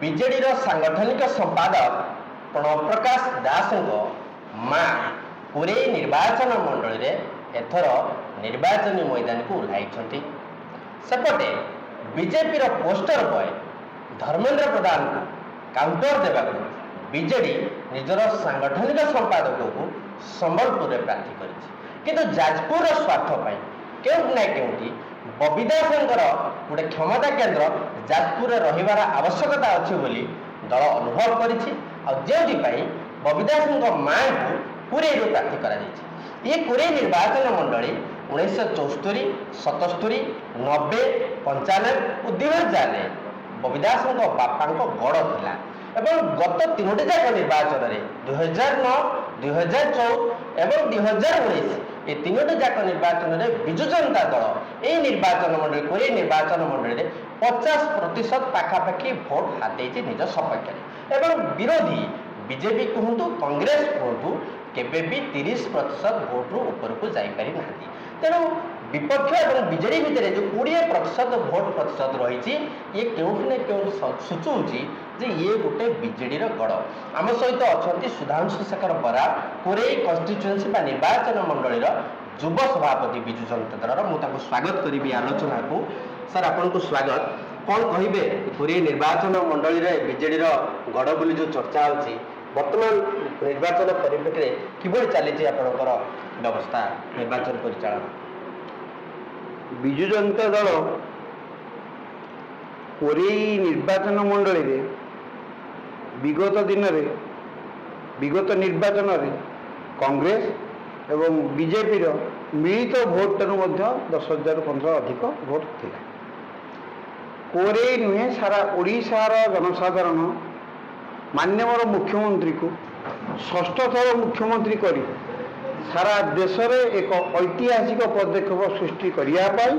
ବିଜେଡିର ସାଂଗଠନିକ ସମ୍ପାଦକ ପ୍ରଣବ ପ୍ରକାଶ ଦାସଙ୍କ ମା ପୁରେଇ ନିର୍ବାଚନ ମଣ୍ଡଳୀରେ ଏଥର ନିର୍ବାଚନୀ ମଇଦାନକୁ ଓହ୍ଲାଇଛନ୍ତି। ସେପଟେ ବିଜେପିର ପୋଷ୍ଟର ବୟ ଧର୍ମେନ୍ଦ୍ର ପ୍ରଧାନଙ୍କୁ କାଉଣ୍ଟର ଦେବାକୁ ବିଜେଡି ନିଜର ସାଂଗଠନିକ ସମ୍ପାଦକକୁ ସମ୍ବଲପୁରରେ ପ୍ରାର୍ଥୀ କରିଛି। କିନ୍ତୁ ଯାଜପୁରର ସ୍ୱାର୍ଥ ପାଇଁ କେଉଁଠି ନା କେଉଁଠି ବବି ଦାସଙ୍କର ଗୋଟେ କ୍ଷମତା କେନ୍ଦ୍ର ଯାଜପୁରରେ ରହିବାର ଆବଶ୍ୟକତା ଅଛି ବୋଲି ଦଳ ଅନୁଭବ କରିଛି। ଆଉ ଯେଉଁଥିପାଇଁ ବବି ଦାସଙ୍କ ମାଙ୍କୁ ପୁରୀରୁ ପ୍ରାର୍ଥୀ କରାଯାଇଛି। ଏ ପୁରୀ ନିର୍ବାଚନ ମଣ୍ଡଳୀ 1974, 77, 90, 95 ଓ 2000ରେ ବବି ଦାସଙ୍କ ବାପାଙ୍କ ଗଡ଼ ଥିଲା ଏବଂ ଗତ ତିନୋଟି ଯାକ ନିର୍ବାଚନରେ 2009, 2014 ଏବଂ 2019 ଏ ତିନୋଟି ଯାକ ନିର୍ବାଚନରେ ବିଜୁ ଜନତା ଦଳ ଏହି ନିର୍ବାଚନ ମଣ୍ଡଳୀ ପୁରୀ ନିର୍ବାଚନ ମଣ୍ଡଳୀରେ 50% ପାଖାପାଖି ଭୋଟ ହାତେଇଛି ନିଜ ସପକ୍ଷରେ ଏବଂ ବିରୋଧୀ ବିଜେପି କୁହନ୍ତୁ କଂଗ୍ରେସ କୁହନ୍ତୁ କେବେ ବି 30% ଭୋଟରୁ ଉପରକୁ ଯାଇପାରି ନାହାନ୍ତି। ତେଣୁ ବିପକ୍ଷ ଏବଂ ବିଜେଡି ଭିତରେ ଯେଉଁ 20% ଭୋଟ ପ୍ରତିଶତ ରହିଛି ଇଏ କେଉଁଠି ନା କେଉଁଠି ସୂଚାଉଛି ଯେ ଇଏ ଗୋଟେ ବିଜେଡିର ଗଡ଼। ଆମ ସହିତ ଅଛନ୍ତି ସୁଧାଂଶୁ ଶେଖର ବରା, କୋରେଇ କନଷ୍ଟିଚ୍ୟୁଏନ୍ସି ବା ନିର୍ବାଚନ ମଣ୍ଡଳୀର ଯୁବ ସଭାପତି ବିଜୁ ଜନତା ଦଳର। ମୁଁ ତାଙ୍କୁ ସ୍ୱାଗତ କରିବି ଆଲୋଚନାକୁ। ସାର୍ ଆପଣଙ୍କୁ ସ୍ୱାଗତ। କ'ଣ କହିବେ କୋରେଇ ନିର୍ବାଚନ ମଣ୍ଡଳୀରେ ବିଜେଡିର ଗଡ଼ ବୋଲି ଯେଉଁ ଚର୍ଚ୍ଚା ହେଉଛି ବର୍ତ୍ତମାନ ନିର୍ବାଚନ ପରିପ୍ରେକ୍ଷୀରେ କିଭଳି ଚାଲିଛି ଆପଣଙ୍କର ବ୍ୟବସ୍ଥା ନିର୍ବାଚନ ପରିଚାଳନା? ବିଜୁ ଜନତା ଦଳ କୋରେଇ ନିର୍ବାଚନ ମଣ୍ଡଳୀରେ ବିଗତ ନିର୍ବାଚନରେ କଂଗ୍ରେସ ଏବଂ ବିଜେପିର ମିଳିତ ଭୋଟଠାରୁ ମଧ୍ୟ 10,000ରୁ 15 ଅଧିକ ଭୋଟ ଥିଲା। କୋରେଇ ନୁହେଁ ସାରା ଓଡ଼ିଶାର ଜନସାଧାରଣ ମାନ୍ୟବର ମୁଖ୍ୟମନ୍ତ୍ରୀକୁ ଷଷ୍ଠ ଥର ମୁଖ୍ୟମନ୍ତ୍ରୀ କରି ସାରା ଦେଶରେ ଏକ ଐତିହାସିକ ପଦକ୍ଷେପ ସୃଷ୍ଟି କରିବା ପାଇଁ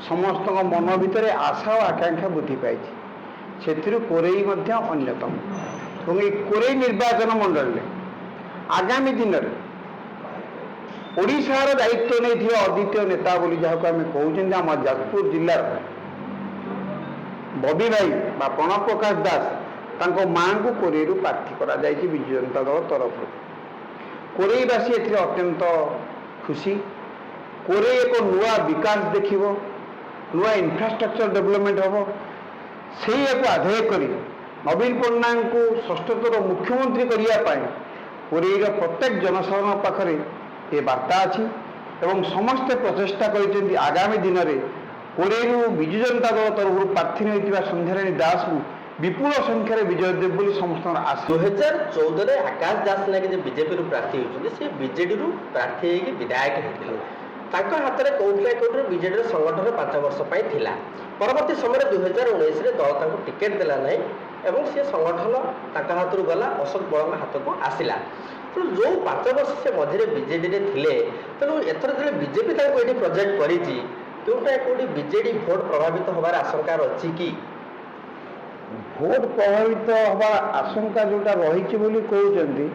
ସମସ୍ତଙ୍କ ମନ ଭିତରେ ଆଶା ଓ ଆକାଂକ୍ଷା ବୃଦ୍ଧି ପାଇଛି। ସେଥିରୁ କୋରେଇ ମଧ୍ୟ ଅନ୍ୟତମ। ଏବଂ ଏହି କୋରେଇ ନିର୍ବାଚନ ମଣ୍ଡଳୀରେ ଆଗାମୀ ଦିନରେ ଓଡ଼ିଶାର ଦାୟିତ୍ୱ ନେଇଥିବା ଅଦ୍ୱିତୀୟ ନେତା ବୋଲି ଯାହାକୁ ଆମେ କହୁଛନ୍ତି ଆମ ଯାଜପୁର ଜିଲ୍ଲାର ବବି ଭାଇ ବା ପ୍ରଣବ ପ୍ରକାଶ ଦାସ ତାଙ୍କ ମାଙ୍କୁ କୋରେଇରୁ ପ୍ରାର୍ଥୀ କରାଯାଇଛି ବିଜୁ ଜନତା ଦଳ ତରଫରୁ। କୋରେଇବାସୀ ଏଥିରେ ଅତ୍ୟନ୍ତ ଖୁସି। କୋରେଇ ଏକ ନୂଆ ବିକାଶ ଦେଖିବ, ନୂଆ ଇନଫ୍ରାଷ୍ଟ୍ରକ୍ଚର ଡେଭଲପମେଣ୍ଟ ହେବ। ସେଇଆକୁ ଆଦାୟ କରି ନବୀନ ପଟ୍ଟନାୟକଙ୍କୁ ଷଷ୍ଠ ଥର ମୁଖ୍ୟମନ୍ତ୍ରୀ କରିବା ପାଇଁ କୋରେଇର ପ୍ରତ୍ୟେକ ଜନସାଧାରଣ ପାଖରେ ଏ ବାର୍ତ୍ତା ଅଛି ଏବଂ ସମସ୍ତେ ପ୍ରଚେଷ୍ଟା କରିଛନ୍ତି ଆଗାମୀ ଦିନରେ କୋରେଇରୁ ବିଜୁ ଜନତା ଦଳ ତରଫରୁ ପ୍ରାର୍ଥୀ ହୋଇଥିବା ସନ୍ଧ୍ୟାରାଣୀ ଦାସଙ୍କୁ ବିପୁଳ ସଂଖ୍ୟାରେ ବିଜୟ ଦେବ ବୋଲି ସମସ୍ତଙ୍କର ଆଶା। 2014ରେ ଆକାଶ ଦାସ ନାକି ଯେ ବିଜେପିରୁ ପ୍ରାର୍ଥୀ ହୋଇଛନ୍ତି ସେ ବିଜେଡିରୁ ପ୍ରାର୍ଥୀ ହେଇକି ବିଧାୟକ ହେଇଥିଲେ। ତାଙ୍କ ହାତରେ କୋଉଠି ନା କୋଉଠି ବିଜେଡିର ସଂଗଠନ 5 ବର୍ଷ ପାଇଁ ଥିଲା। ପରବର୍ତ୍ତୀ ସମୟରେ 2019ରେ ଦଳ ତାଙ୍କୁ ଟିକେଟ୍ ଦେଲା ନାହିଁ ଏବଂ ସେ ସଂଗଠନ ତାଙ୍କ ହାତରୁ ଗଲା, ଅଶୋକ ବଳଙ୍କ ହାତକୁ ଆସିଲା। ତେଣୁ ଯେଉଁ 5 ବର୍ଷ ସେ ମଝିରେ ବିଜେଡିରେ ଥିଲେ, ତେଣୁ ଏଥର ଯେତେବେଳେ ବିଜେପି ତାଙ୍କୁ ଏଠି ପ୍ରୋଜେକ୍ଟ କରିଛି କେଉଁଠି ନା କେଉଁଠି ବିଜେଡି ଭୋଟ ପ୍ରଭାବିତ ହେବାର ଆଶଙ୍କା ଅଛି କି? ଭୋଟ ପ୍ରଭାବିତ ହେବା ଆଶଙ୍କା ଯେଉଁଟା ରହିଛି ବୋଲି କହୁଛନ୍ତି,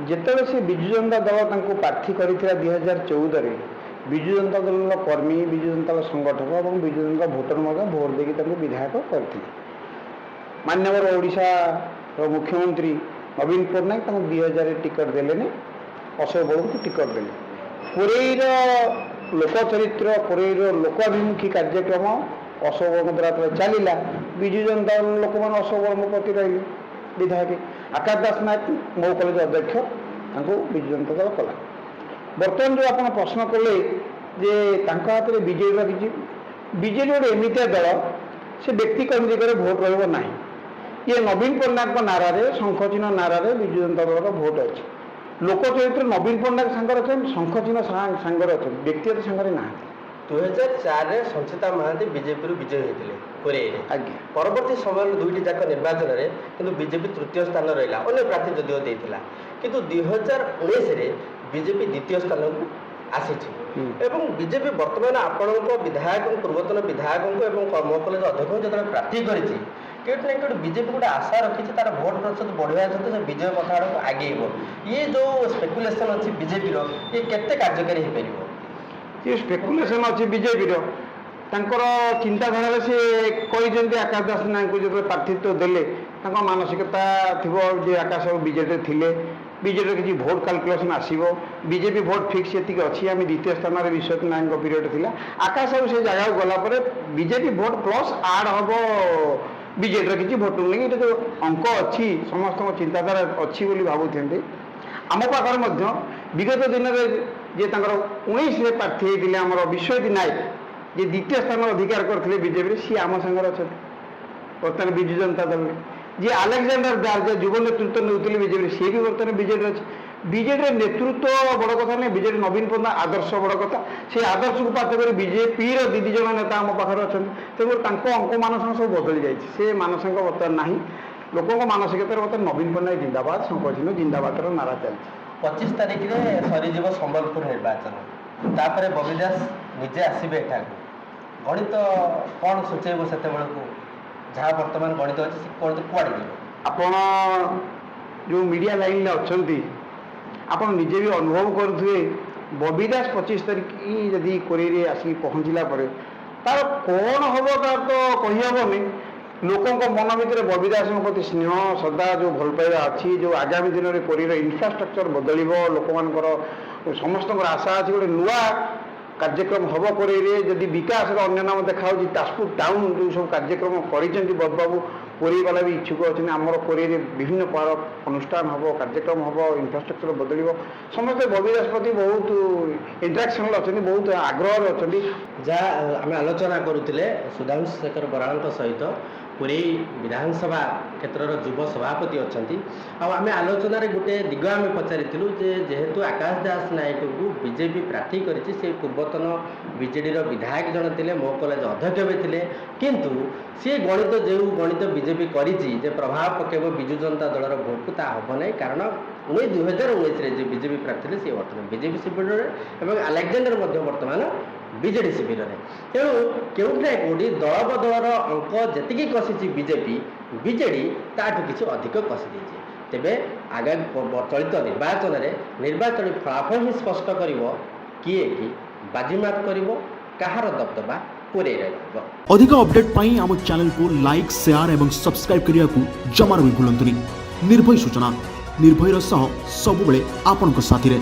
ଯେତେବେଳେ ସେ ବିଜୁ ଜନତା ଦଳ ତାଙ୍କୁ ପ୍ରାର୍ଥୀ କରିଥିଲା 2014ରେ ବିଜୁ ଜନତା ଦଳର କର୍ମୀ, ବିଜୁ ଜନତା ଦଳ ସଂଗଠକ ଏବଂ ବିଜୁ ଜନତା ଭୋଟର ମଧ୍ୟ ଭୋଟ ଦେଇକି ତାଙ୍କୁ ବିଧାୟକ କରିଥିଲେ। ମାନ୍ୟବର ଓଡ଼ିଶାର ମୁଖ୍ୟମନ୍ତ୍ରୀ ନବୀନ ପଟ୍ଟନାୟକ ତାଙ୍କୁ 2000ରେ ଟିକେଟ୍ ଦେଲେନି, ଅଶୋକ ବଳଙ୍କୁ ଟିକେଟ୍ ଦେଲେ। କୋରେଇର ଲୋକ ଚରିତ୍ର, କୋରେଇର ଲୋକାଭିମୁଖୀ କାର୍ଯ୍ୟକ୍ରମ ଅଶୋକ ବଳଙ୍କ ଦ୍ୱାରା ଯେତେବେଳେ ଚାଲିଲା ବିଜୁ ଜନତା ଦଳ ଲୋକମାନେ ଅଶୋକ ବଳଙ୍କ ପ୍ରତି ରହିଲେ ବିଧାୟକ। ଆକାଶ ଦାସ ନାୟକ ମୋ କଲେଜ ଅଧ୍ୟକ୍ଷ ତାଙ୍କୁ ବିଜୁ ଜନତା ଦଳ କଲା। ବର୍ତ୍ତମାନ ଯେଉଁ ଆପଣ ପ୍ରଶ୍ନ କଲେ ଯେ ତାଙ୍କ ହାତରେ ବିଜେଡ଼ିର କିଛି, ବିଜେଡ଼ି ଗୋଟେ ଏମିତିଆ ଦଳ ସେ ବ୍ୟକ୍ତି କେନ୍ଦ୍ରିକରେ ଭୋଟ ରହିବ ନାହିଁ। ଇଏ ନବୀନ ପଟ୍ଟନାୟକଙ୍କ ନାରାରେ, ଶଙ୍ଖଚିହ୍ନ ନାରାରେ ବିଜୁ ଜନତା ଦଳର ଭୋଟ ଅଛି। ଲୋକ ଚରିତ୍ର ନବୀନ ପଟ୍ଟନାୟକ ସାଙ୍ଗରେ ଅଛନ୍ତି, ଶଙ୍ଖଚିହ୍ନ ସାଙ୍ଗରେ ଅଛନ୍ତି, ବ୍ୟକ୍ତିଗତ ସାଙ୍ଗରେ ନାହାନ୍ତି। 2004ରେ ସଞ୍ଚିତା ମହାନ୍ତି ବିଜେପିରୁ ବିଜୟ ହୋଇଥିଲେ କୋରେଇରେ। ଆଜ୍ଞା। ପରବର୍ତ୍ତୀ ସମୟରେ 2ଟି ଯାକ ନିର୍ବାଚନରେ କିନ୍ତୁ ବିଜେପି ତୃତୀୟ ସ୍ଥାନ ରହିଲା, ଅନ୍ୟ ପ୍ରାର୍ଥୀ ଯଦିଓ ଦେଇଥିଲା। କିନ୍ତୁ 2019ରେ ବିଜେପି ଦ୍ୱିତୀୟ ସ୍ଥାନକୁ ଆସିଛି ଏବଂ ବିଜେପି ବର୍ତ୍ତମାନ ଆପଣଙ୍କ ବିଧାୟକ, ପୂର୍ବତନ ବିଧାୟକଙ୍କୁ ଏବଂ ମୋ କଲେଜ ଅଧ୍ୟକ୍ଷଙ୍କୁ ଯେତେବେଳେ ପ୍ରାର୍ଥୀ କରିଛି କେଉଁଠି ନା କେଉଁଠି ବିଜେପି ଗୋଟେ ଆଶା ରଖିଛି ତାର ଭୋଟ ପ୍ରତିଶତ ବଢ଼ିବା ସହିତ ସେ ବିଜୟ ପଥ ଆଡ଼କୁ ଆଗେଇବ। ଇଏ ଯେଉଁ ସ୍ପେକୁଲେସନ୍ ଅଛି ବିଜେପିର ଇଏ କେତେ କାର୍ଯ୍ୟକାରୀ ହୋଇପାରିବ? ये स्पेकुलेशन अच्छी बीजेपी ତାଙ୍କର ଚିନ୍ତାଧାରାରେ ସେ କହିଛନ୍ତି ଆକାଶ ଦାସ ନାୟକଙ୍କୁ ଯେତେବେଳେ ପ୍ରାର୍ଥୀତ୍ୱ ଦେଲେ ତାଙ୍କ ମାନସିକତା ଥିବ ଯେ ଆକାଶ ବାବୁ ବିଜେଡ଼ିରେ ଥିଲେ, ବିଜେଡ଼ିରେ କିଛି ଭୋଟ୍ କାଲକୁଲେସନ୍ ଆସିବ, ବିଜେପି ଭୋଟ୍ ଫିକ୍ସ ଏତିକି ଅଛି, ଆମେ ଦ୍ୱିତୀୟ ସ୍ଥାନରେ ବିଶ୍ୱଜିତ ନାୟକଙ୍କ ପିରିୟଡ଼ ଥିଲା, ଆକାଶ ବାବୁ ସେ ଜାଗାକୁ ଗଲା ପରେ ବିଜେପି ଭୋଟ୍ ପ୍ଲସ୍ ଆଡ଼୍ ହେବ ବିଜେଡ଼ିର କିଛି ଭୋଟ୍ ନେଇକି ଏଇଟା ଯେଉଁ ଅଙ୍କ ଅଛି ସମସ୍ତଙ୍କ ଚିନ୍ତାଧାରା ଅଛି ବୋଲି ଭାବୁଛନ୍ତି। ଆମ ପାଖରେ ମଧ୍ୟ ବିଗତ ଦିନରେ ଯେ ତାଙ୍କର 19ରେ ପ୍ରାର୍ଥୀ ହେଇଥିଲେ ଆମର ବିଶ୍ୱଜିତ ନାୟକ ଯେ ଦ୍ୱିତୀୟ ସ୍ଥାନ ଅଧିକାର କରିଥିଲେ ବିଜେପିରେ, ସିଏ ଆମ ସାଙ୍ଗରେ ଅଛନ୍ତି ବର୍ତ୍ତମାନ ବିଜୁ ଜନତା ଦଳରେ। ଯିଏ ଆଲେକ୍ଜାଣ୍ଡାର ଦାସ ଯେ ଯୁବ ନେତୃତ୍ୱ ନେଉଥିଲେ ବିଜେପିରେ, ସିଏ ବି ବର୍ତ୍ତମାନ ବିଜେଡ଼ିରେ ଅଛି। ବିଜେଡ଼ିର ନେତୃତ୍ୱ ବଡ଼ କଥା ନାହିଁ, ବିଜେଡ଼ି ନବୀନ ପଟ୍ଟନାୟକ ଆଦର୍ଶ ବଡ଼ କଥା। ସେ ଆଦର୍ଶକୁ ପାଠ କରି ବିଜେପିର ଦୁଇ ଜଣ ନେତା ଆମ ପାଖରେ ଅଛନ୍ତି। ତେଣୁକରି ତାଙ୍କ ଅଙ୍କ ମାନସଙ୍କ ସବୁ ବଦଳି ଯାଇଛି, ସେ ମାନସଙ୍କ ବର୍ତ୍ତମାନ ନାହିଁ। ଲୋକଙ୍କ ମାନସିକତାରେ ବର୍ତ୍ତମାନ ନବୀନ ପଟ୍ଟନାୟକ ଜିନ୍ଦାବାଦ, ଶଙ୍କର ସିଂହ ଜିନ୍ଦାବାଦର ନାରା ଚାଲିଛି। 25 ତାରିଖରେ ସରିଯିବ ସମ୍ବଲପୁର ନିର୍ବାଚନ, ତାପରେ ବବି ଦାସ ନିଜେ ଆସିବେ ଏଠାକୁ। ଗଣିତ କ'ଣ ସୂଚେଇବ ସେତେବେଳକୁ? ଯାହା ବର୍ତ୍ତମାନ ଗଣିତ ଅଛି ସେ ଗଣିତ କୁଆଡ଼େ ଯିବ? ଆପଣ ଯେଉଁ ମିଡ଼ିଆ ଲାଇନ୍ରେ ଅଛନ୍ତି ଆପଣ ନିଜେ ବି ଅନୁଭବ କରୁଥିବେ, ବବି ଦାସ 25 ତାରିଖ ଯଦି କୋରେଇରେ ଆସିକି ପହଞ୍ଚିଲା ପରେ ତାର କ'ଣ ହେବ ତାର ତ କହିହେବନି। ଲୋକଙ୍କ ମନ ଭିତରେ ବବି ଦାସଙ୍କ ପ୍ରତି ସ୍ନେହ ଶ୍ରଦ୍ଧା ଯେଉଁ ଭଲ ପାଇବା ଅଛି, ଯେଉଁ ଆଗାମୀ ଦିନରେ କୋରେଇର ଇନଫ୍ରାଷ୍ଟ୍ରକ୍ଚର ବଦଳିବ, ଲୋକମାନଙ୍କର ସମସ୍ତଙ୍କର ଆଶା ଅଛି ଗୋଟେ ନୂଆ କାର୍ଯ୍ୟକ୍ରମ ହେବ କୋରେଇରେ। ଯଦି ବିକାଶର ଅନ୍ୟ ନାମ ଦେଖାହେଉଛି ତାଜପୁର ଟାଉନ୍ ଯେଉଁ ସବୁ କାର୍ଯ୍ୟକ୍ରମ କରିଛନ୍ତି ବଦବାବୁ, କୋରେଇ ବାଲା ବି ଇଚ୍ଛୁକ ଅଛନ୍ତି ଆମର କୋରେଇରେ ବିଭିନ୍ନ ପ୍ରକାର ଅନୁଷ୍ଠାନ ହେବ, କାର୍ଯ୍ୟକ୍ରମ ହେବ, ଇନଫ୍ରାଷ୍ଟ୍ରକ୍ଚର ବଦଳିବ। ସମସ୍ତେ ବବି ଦାସ ପ୍ରତି ବହୁତ ଇଣ୍ଟରାକ୍ସନ୍ରେ ଅଛନ୍ତି, ବହୁତ ଆଗ୍ରହରେ ଅଛନ୍ତି। ଯାହା ଆମେ ଆଲୋଚନା କରୁଥିଲେ ସୁଧାଂଶୁ ଶେଖର ବରାଳଙ୍କ ସହିତ, କୋରେଇ ବିଧାନସଭା କ୍ଷେତ୍ରର ଯୁବ ସଭାପତି ଅଛନ୍ତି। ଆଉ ଆମେ ଆଲୋଚନାରେ ଗୋଟେ ଦିଗ ଆମେ ପଚାରିଥିଲୁ ଯେ ଯେହେତୁ ଆକାଶ ଦାସ ନାୟକଙ୍କୁ ବିଜେପି ପ୍ରାର୍ଥୀ କରିଛି, ସେ ପୂର୍ବତନ ବିଜେଡ଼ିର ବିଧାୟକ ଜଣେ ଥିଲେ, ମୋ କଲେଜ ଅଧ୍ୟକ୍ଷ ବି ଥିଲେ, କିନ୍ତୁ ସେ ଗଣିତ ଯେଉଁ ଗଣିତ ବିଜେପି କରିଛି ଯେ ପ୍ରଭାବ ପକାଇବ ବିଜୁ ଜନତା ଦଳର ଭୋଟକୁ, ତାହା ହେବ ନାହିଁ। କାରଣ 2019ରେ ଯେ ବିଜେପି ପ୍ରାର୍ଥୀ ଥିଲେ ସେ ବର୍ତ୍ତମାନ ବିଜେପି ଶିବିରରେ ଏବଂ ଆଲେକ୍ଜାଣ୍ଡାର ମଧ୍ୟ ବର୍ତ୍ତମାନ ବିଜେଡ଼ି ଶିବିରରେ। ତେଣୁ କେଉଁଠି ନା କେଉଁଠି ଦଳ ବଦଳର ଅଙ୍କ ଯେତିକି କଷିଛି ବିଜେଡ଼ି ତାଠୁ କିଛି ଅଧିକ କଷି ଦେଇଛି। ତେବେ ଆଗାମୀ ଚଳିତ ନିର୍ବାଚନରେ ନିର୍ବାଚନୀ ଫଳାଫଳ ହିଁ ସ୍ପଷ୍ଟ କରିବ କିଏ କି ବାଜିମାତ କରିବ, କାହାର ଦବଦବା କୋରେଇରେ ରହିବ। ଅଧିକ अपडेट ପାଇଁ ଆମ ଚ୍ୟାନେଲକୁ ଲାଇକ୍, ସେୟାର ଏବଂ ସବସ୍କ୍ରାଇବ୍ କରିବାକୁ ଜମାରୁ ବି ଭୁଲନ୍ତୁନି। ନିର୍ଭୟ ସୂଚନା, ନିର୍ଭୟର ସହ ସବୁବେଳେ ଆପଣଙ୍କ ସାଥିରେ।